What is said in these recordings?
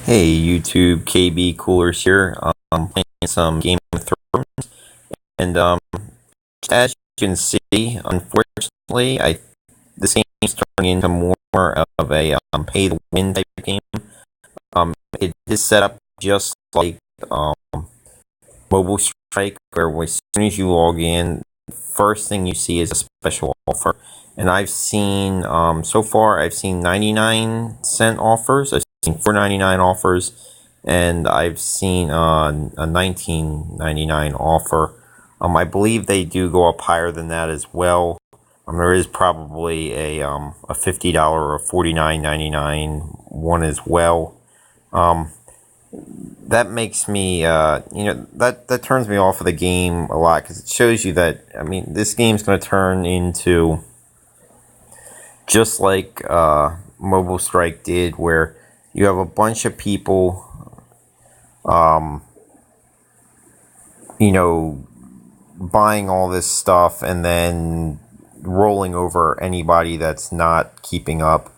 Hey YouTube, KB Coolers here. Playing some Game of Thrones, and as you can see, unfortunately, this game is turning into more of a pay to win type game. It is set up just like um, Mobile Strike, where as soon as you log in, first thing you see is a special offer. And I've seen so far, I've seen 99-cent offers. I've seen $4.99 offers, and I've seen a $19.99 offer. I believe they do go up higher than that as well. There is probably a $50 or a $49.99 one as well. That makes me, that turns me off of the game a lot, because it shows you that, this game's going to turn into just like Mobile Strike did, where you have a bunch of people, buying all this stuff and then rolling over anybody that's not keeping up.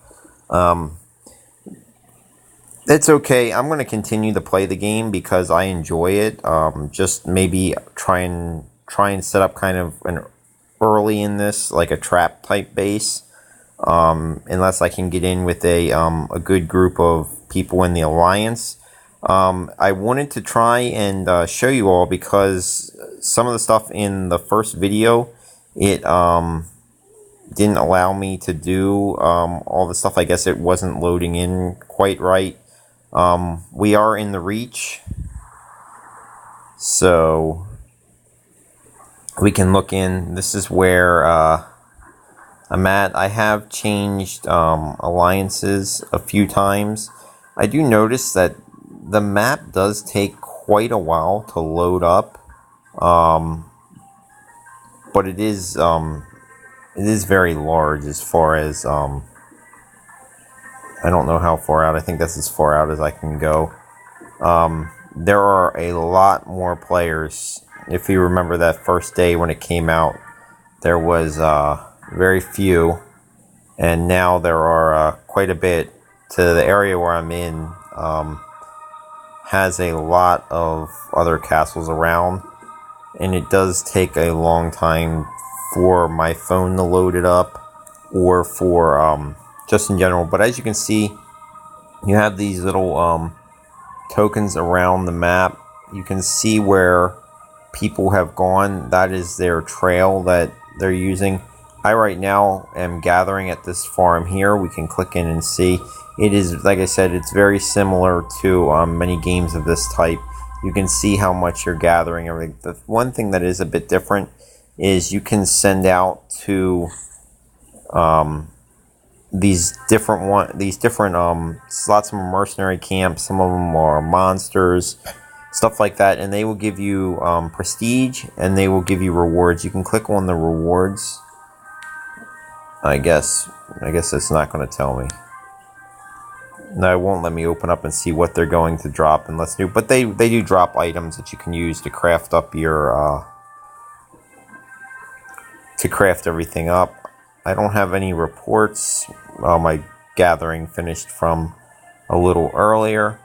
It's okay. I'm going to continue to play the game because I enjoy it. Just maybe try and set up kind of an early in this, like a trap type base. Unless I can get in with a good group of people in the alliance. I wanted to try and show you all, because some of the stuff in the first video, it didn't allow me to do all the stuff. I guess it wasn't loading in quite right. We are in the Reach, so we can look in. This is where I'm at. I have changed alliances a few times. I do notice that the map does take quite a while to load up, but it is very large as far as I don't know how far out. I think that's as far out as I can go. There are a lot more players. If you remember that first day when it came out, there was very few, and now there are quite a bit. To the area where I'm in has a lot of other castles around, and it does take a long time for my phone to load it up, or for just in general. But as you can see, you have these little tokens around the map. You can see where people have gone. That is their trail that they're using. I right now am gathering at this farm here. We can click in and see. It is, like I said, it's very similar to many games of this type. You can see how much you're gathering. The one thing that is a bit different is you can send out to these different lots of mercenary camps. Some of them are monsters, stuff like that, and they will give you prestige, and they will give you rewards. You can click on the rewards. I guess it's not going to tell me. No, it won't let me open up and see what they're going to drop unless new. But they do drop items that you can use to craft up your to craft everything up. I don't have any reports. My gathering finished from a little earlier.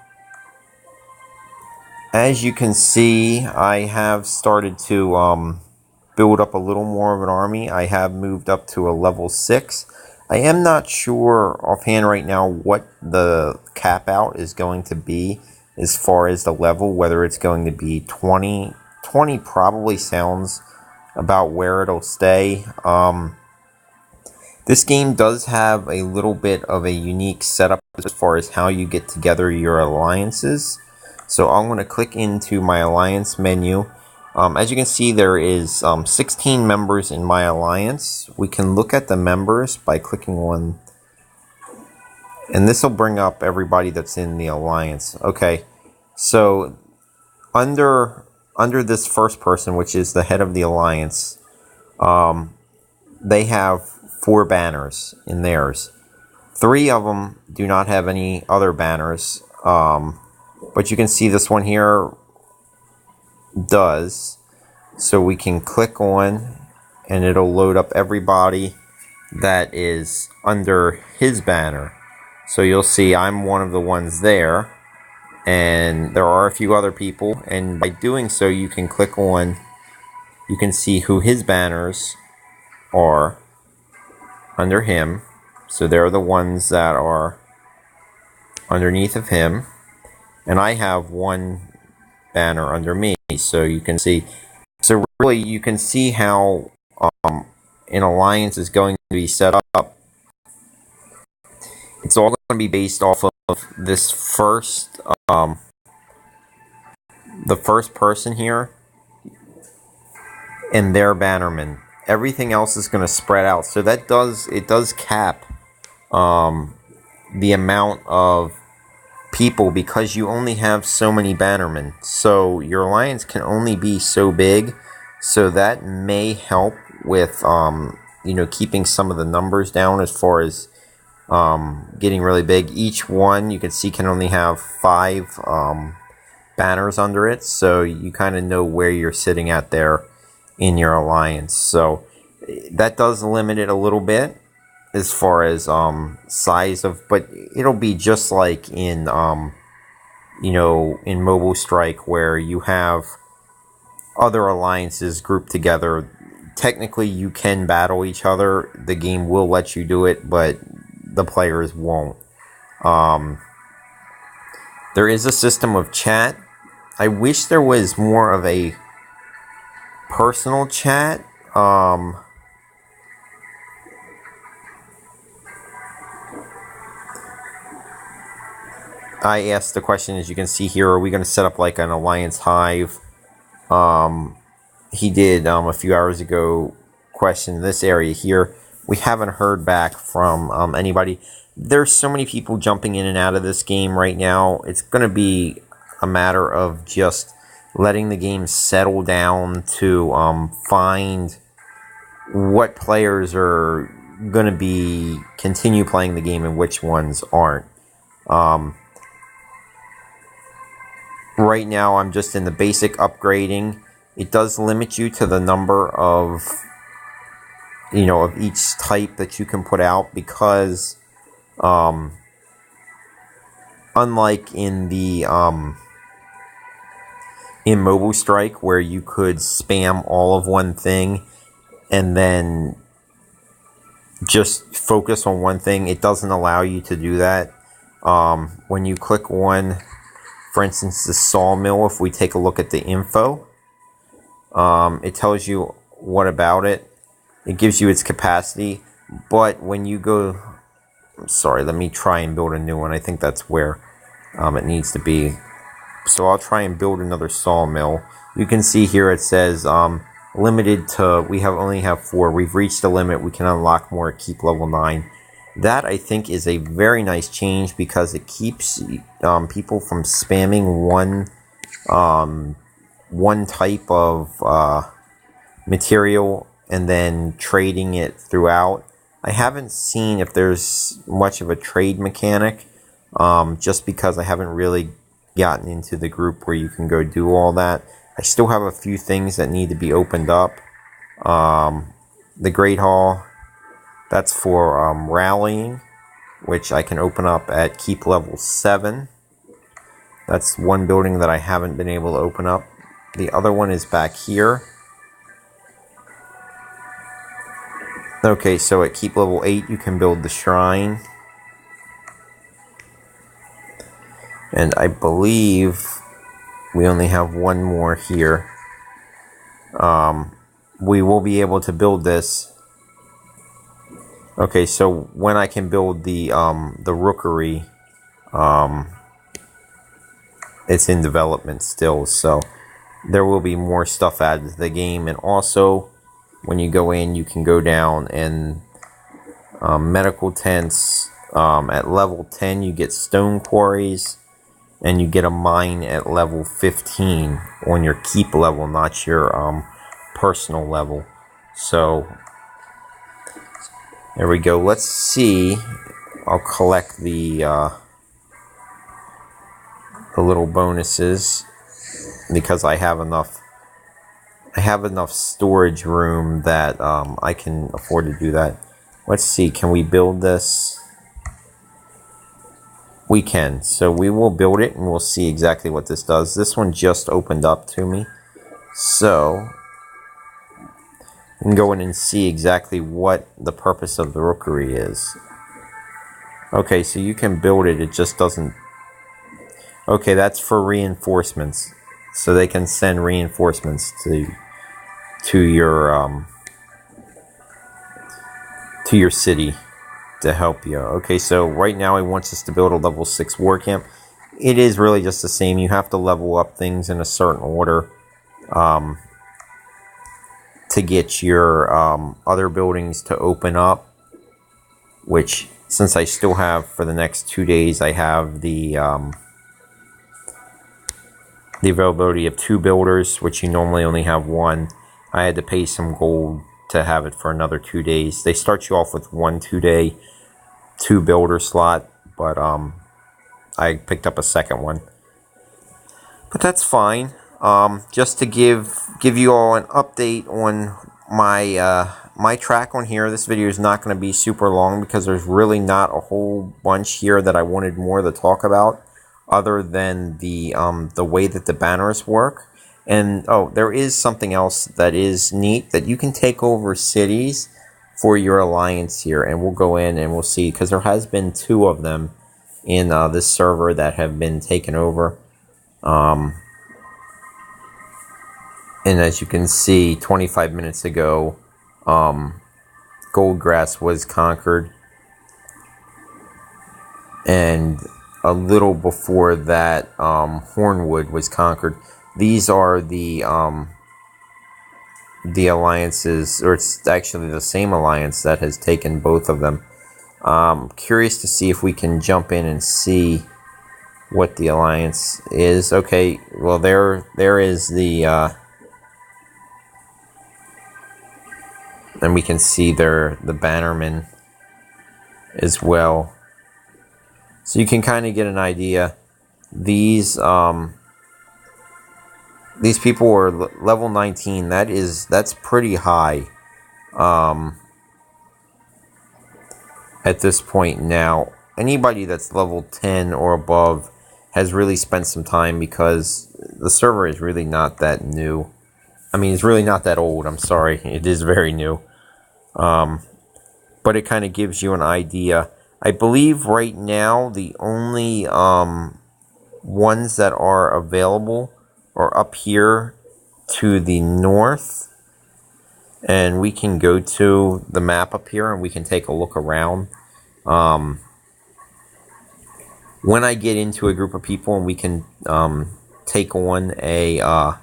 As you can see, I have started to build up a little more of an army. I have moved up to a level 6. I am not sure offhand right now what the cap out is going to be as far as the level, whether it's going to be 20. 20 probably sounds about where it'll stay. This game does have a little bit of a unique setup as far as how you get together your alliances. So I'm going to click into my alliance menu. As you can see, there is 16 members in my alliance. We can look at the members by clicking on, and this will bring up everybody that's in the alliance. Okay, so under this first person, which is the head of the alliance, they have 4 banners in theirs. 3 of them do not have any other banners, but you can see this one here does. So we can click on, and it'll load up everybody that is under his banner. So you'll see I'm one of the ones there. and there are a few other people, and by doing so you can click on, you can see who his banners are under him. So they're the ones that are underneath of him, and I have one banner under me, so you can see. So really you can see how an alliance is going to be set up. It's all going to be based off of this first the first person here and their bannermen. Everything else is going to spread out, so that does cap the amount of people, because you only have so many bannermen, so your alliance can only be so big. So that may help with you know, keeping some of the numbers down as far as getting really big. Each one, you can see, can only have 5 banners under it, so you kind of know where you're sitting at there in your alliance. So that does limit it a little bit as far as size of, but it'll be just like in you know, in Mobile Strike, where you have other alliances grouped together. Technically you can battle each other, the game will let you do it, but the players won't. There is a system of chat. I wish there was more of a personal chat. I asked the question, as you can see here, are we going to set up like an alliance hive? He did a few hours ago question this area here. We haven't heard back from anybody. There's so many people jumping in and out of this game right now. It's going to be a matter of just letting the game settle down to find what players are going to be continue playing the game and which ones aren't. Right now I'm just in the basic upgrading. It does limit you to the number of, you know, of each type that you can put out, because unlike in the in Mobile Strike, where you could spam all of one thing and then just focus on one thing, it doesn't allow you to do that. When you click on, for instance, the sawmill, if we take a look at the info, it tells you what about it. It gives you its capacity, but when you go, sorry, let me try and build a new one. I think that's where it needs to be. So I'll try and build another sawmill. You can see here it says limited to, we only have 4. We've reached the limit. We can unlock more at keep level 9. That, I think, is a very nice change, because it keeps people from spamming one type of material and then trading it throughout. I haven't seen if there's much of a trade mechanic, just because I haven't really gotten into the group where you can go do all that. I still have a few things that need to be opened up. The Great Hall, that's for rallying, which I can open up at keep level 7. That's one building that I haven't been able to open up. The other one is back here. Okay, so at keep level 8 you can build the shrine. And I believe we only have one more here. We will be able to build this. Okay, so when I can build the rookery, it's in development still, so there will be more stuff added to the game. And also, when you go in, you can go down and medical tents. At level 10 you get stone quarries, and you get a mine at level 15 on your keep level, not your personal level. So there we go. Let's see. I'll collect the little bonuses, because I have enough storage room that I can afford to do that. Let's see, can we build this? we can. So we will build it and we'll see exactly what this does. This one just opened up to me. So we can go in and see exactly what the purpose of the rookery is. Okay, so you can build it, it just doesn't... Okay, that's for reinforcements. So they can send reinforcements to your city to help you. Okay, so right now he wants us to build a level 6 war camp. It is really just the same. You have to level up things in a certain order to get your other buildings to open up, which, since I still have, for the next 2 days, I have the availability of 2 builders, which you normally only have 1. I had to pay some gold to have it for another 2 days. They start you off with 1 2-day 2 builder slot, but I picked up a second one. But that's fine. Just to give you all an update on my my track on here. This video is not going to be super long because there's really not a whole bunch here that I wanted more to talk about, other than the way that the banners work. And oh, there is something else that is neat, that you can take over cities for your alliance here, and we'll go in and we'll see, because there has been 2 of them in this server that have been taken over. And as you can see, 25 minutes ago, Goldgrass was conquered, and a little before that, Hornwood was conquered. These are the alliances, or it's actually the same alliance that has taken both of them. Curious to see if we can jump in and see what the alliance is. Okay, well there is the and we can see the bannermen as well. So you can kind of get an idea. These people are level 19. That's pretty high at this point now. Anybody that's level 10 or above has really spent some time, because the server is really not that new. I mean, it's really not that old. I'm sorry. It is very new. But it kind of gives you an idea. I believe right now the only ones that are available are up here to the north. And we can go to the map up here and we can take a look around. When I get into a group of people and we can take on a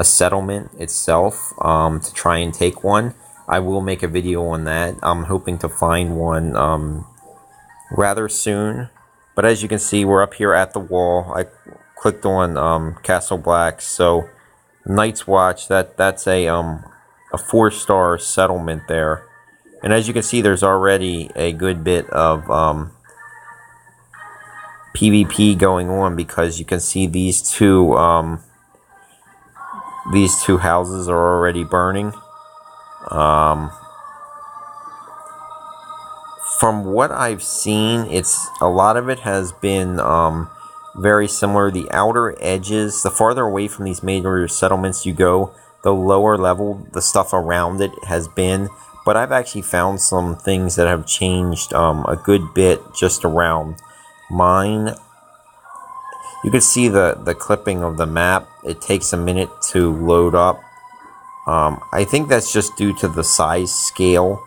settlement itself, to try and take one, I will make a video on that. I'm hoping to find one rather soon. But as you can see, we're up here at the wall. I clicked on Castle Black. So Night's Watch, that's a 4-star settlement there. And as you can see, there's already a good bit of PvP going on, because you can see these two houses are already burning. From what I've seen, a lot of it has been very similar. The outer edges, the farther away from these major settlements you go, the lower level the stuff around it has been. But I've actually found some things that have changed a good bit just around mine. You can see the clipping of the map. It takes a minute to load up. I think that's just due to the size scale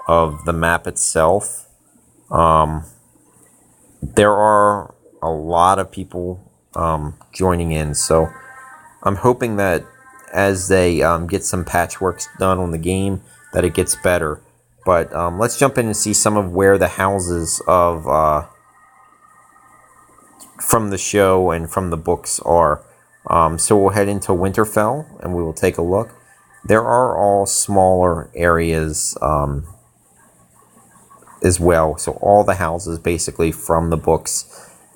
of the map itself. There are a lot of people joining in, so I'm hoping that as they get some patchwork done on the game, that it gets better. But let's jump in and see some of where the houses of from the show and from the books are. So we'll head into Winterfell and we will take a look. There are all smaller areas as well. So all the houses basically from the books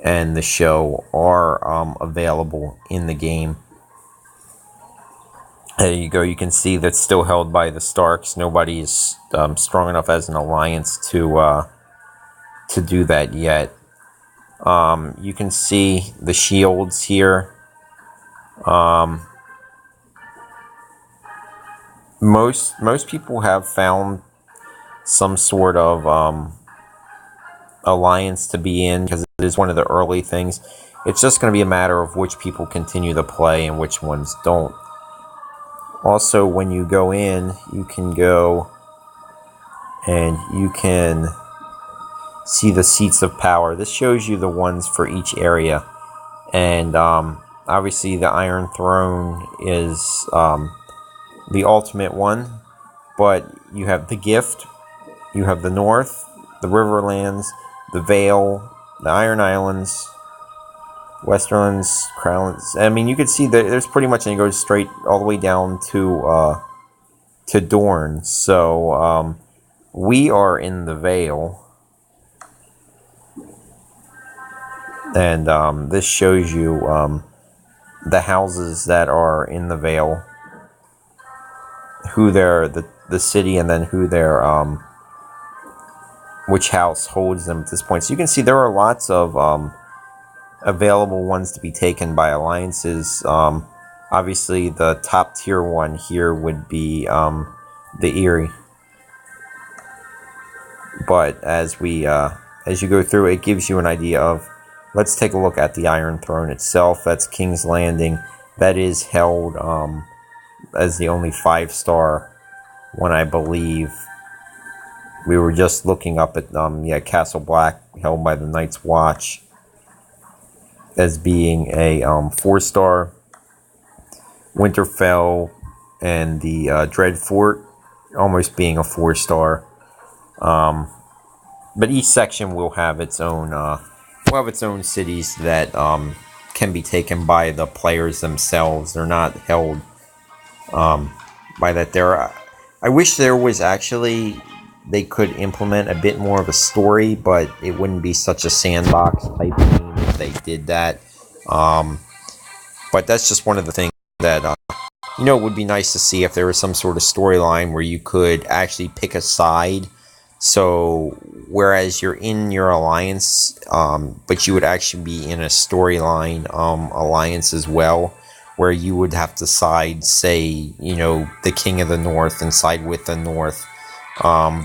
and the show are available in the game. There you go. You can see that's still held by the Starks. Nobody is strong enough as an alliance to do that yet. You can see the shields here. Most people have found some sort of alliance to be in, because it is one of the early things. It's just going to be a matter of which people continue to play and which ones don't. Also, when you go in, you can go and you can see the seats of power. This shows you the ones for each area. And obviously the Iron Throne is the ultimate one. But you have the Gift, you have the North, the Riverlands, the Vale, the Iron Islands, Westerlands, Crownlands. I mean, you can see that there's pretty much, and it goes straight all the way down to Dorne. So we are in the Vale, and this shows you the houses that are in the Vale, who they're the city, and then who they're which house holds them at this point. So you can see there are lots of available ones to be taken by alliances. Obviously, the top tier one here would be the Eyrie. But as you go through, it gives you an idea of. Let's take a look at the Iron Throne itself. That's King's Landing. That is held as the only 5-star one, I believe. We were just looking up at Castle Black, held by the Night's Watch, as being a 4-star. Winterfell and the Dread Fort almost being a 4-star. But each section will have its own cities that can be taken by the players themselves. They're not held by that. I wish there was actually, they could implement a bit more of a story, but it wouldn't be such a sandbox type game if they did that. But that's just one of the things that it would be nice to see, if there was some sort of storyline where you could actually pick a side. So whereas you're in your alliance, but you would actually be in a storyline alliance as well, where you would have to side, say, the King of the North, and side with the North,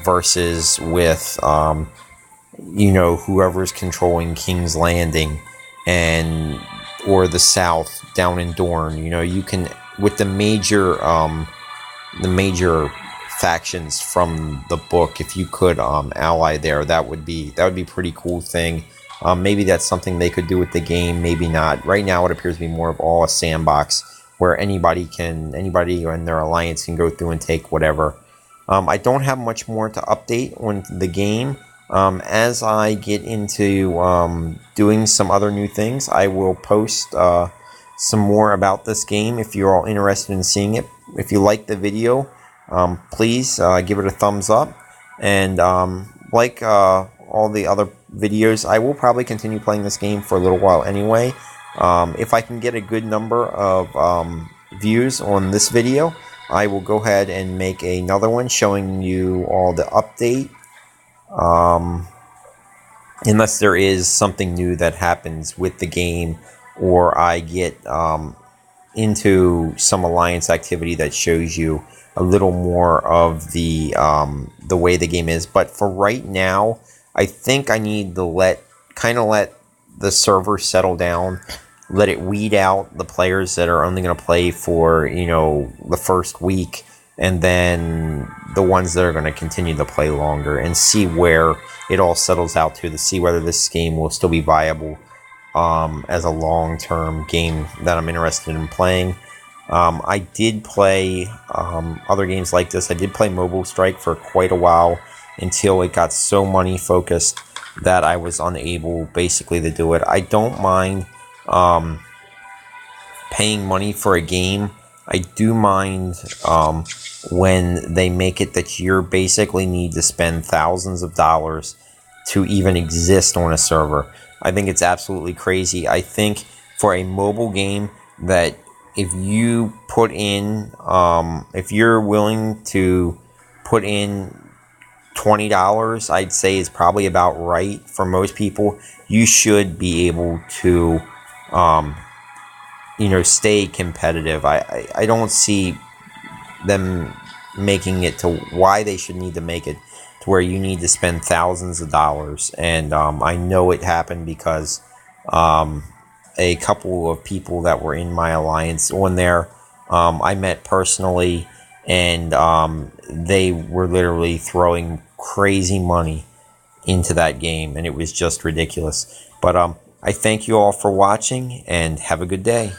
versus with whoever's controlling King's Landing, or the South down in Dorne. You can, with the major factions from the book, if you could ally there, that would be a pretty cool thing. Maybe that's something they could do with the game, maybe not. Right now it appears to be more of all a sandbox, where anybody and their alliance can go through and take whatever. I don't have much more to update on the game. As I get into doing some other new things, I will post some more about this game if you're all interested in seeing it. If you like the video, please give it a thumbs up, and like all the other videos, I will probably continue playing this game for a little while anyway. If I can get a good number of views on this video, I will go ahead and make another one showing you all the update, unless there is something new that happens with the game, or I get into some alliance activity that shows you a little more of the way the game is. But for right now, I think I need to let the server settle down, let it weed out the players that are only going to play for the first week, and then the ones that are going to continue to play longer, and see where it all settles out to see whether this game will still be viable as a long-term game that I'm interested in playing. I did play other games like this. I did play Mobile Strike for quite a while, until it got so money focused that I was unable basically to do it. I don't mind paying money for a game. I do mind when they make it that you basically need to spend thousands of dollars to even exist on a server. I think it's absolutely crazy. I think for a mobile game, that if you put in, if you're willing to put in $20, I'd say, is probably about right for most people. You should be able to, stay competitive. I don't see them making it to why they should need to make it to where you need to spend thousands of dollars. And I know it happened because a couple of people that were in my alliance on there, I met personally, and they were literally throwing crazy money into that game, and it was just ridiculous. But I thank you all for watching, and have a good day.